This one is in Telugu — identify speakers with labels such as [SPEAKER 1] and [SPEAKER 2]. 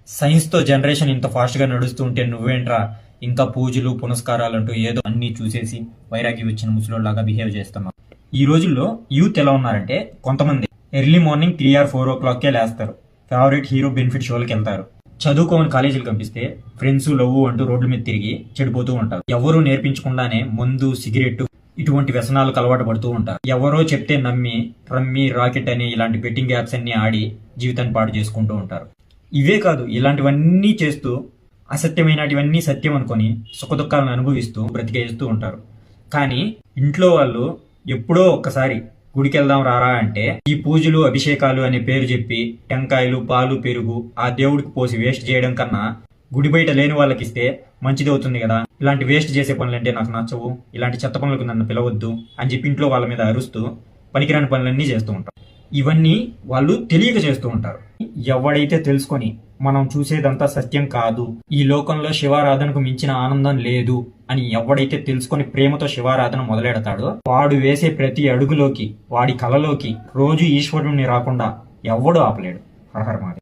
[SPEAKER 1] సైన్స్ తో జనరేషన్ ఇంత ఫాస్ట్ గా నడుస్తూ ఉంటే నువ్వేంట్రా ఇంకా పూజలు పునస్కారాలు అంటూ ఏదో అన్ని చూసేసి వైరాగి వచ్చిన ముసలోళ్ళలాగా బిహేవ్ చేస్తున్నావు. ఈ రోజుల్లో యూత్ ఎలా ఉన్నారంటే కొంతమంది ఎర్లీ మార్నింగ్ 3 or 4 o'clockకే లేస్తారు. ఫేవరెట్ హీరో బెనిఫిట్ షోలకి వెళ్తారు. చదువుకోమని కాలేజీలు పంపిస్తే ఫ్రెండ్స్ లవ్ అంటూ రోడ్ల మీద తిరిగి చెడిపోతూ ఉంటారు. ఎవరూ నేర్పించకుండానే మందు సిగరెట్ ఇటువంటి వ్యసనాలకు అలవాటు పడుతూ ఉంటారు. ఎవరో చెప్తే నమ్మి రమ్మి రాకెట్ అని ఇలాంటి బెట్టింగ్ యాప్స్ అన్ని ఆడి జీవితాన్ని పాడు చేసుకుంటూ ఉంటారు. ఇవే కాదు, ఇలాంటివన్నీ చేస్తూ అసత్యమైనటివన్నీ సత్యం అనుకొని సుఖదుఖాలను అనుభవిస్తూ బ్రతికేస్తూ ఉంటారు. కానీ ఇంట్లో వాళ్ళు ఎప్పుడో ఒక్కసారి గుడికి వెళ్దాం రారా అంటే ఈ పూజలు అభిషేకాలు అనే పేరు చెప్పి టెంకాయలు పాలు పెరుగు ఆ దేవుడికి పోసి వేస్ట్ చేయడం కన్నా గుడి బయట లేని వాళ్ళకి ఇస్తే మంచిది అవుతుంది కదా. ఇలాంటి వేస్ట్ చేసే పనులంటే నాకు నచ్చవు, ఇలాంటి చెత్త పనులకు నన్ను పిలవద్దు అని చెప్పి ఇంట్లో వాళ్ళ మీద అరుస్తూ పనికిరాని పనులన్నీ చేస్తూ ఉంటారు. ఇవన్నీ వాళ్ళు తెలియక చేస్తూ ఉంటారు. ఎవడైతే తెలుసుకొని మనం చూసేదంతా సత్యం కాదు, ఈ లోకంలో శివారాధనకు మించిన ఆనందం లేదు అని ఎవడైతే తెలుసుకొని ప్రేమతో శివారాధన మొదలెడతాడో వాడు వేసే ప్రతి అడుగులోకి వాడి కలలోకి రోజు ఈశ్వరుణ్ణి రాకుండా ఎవడూ ఆపలేడు. హర హర మహాదేవ్.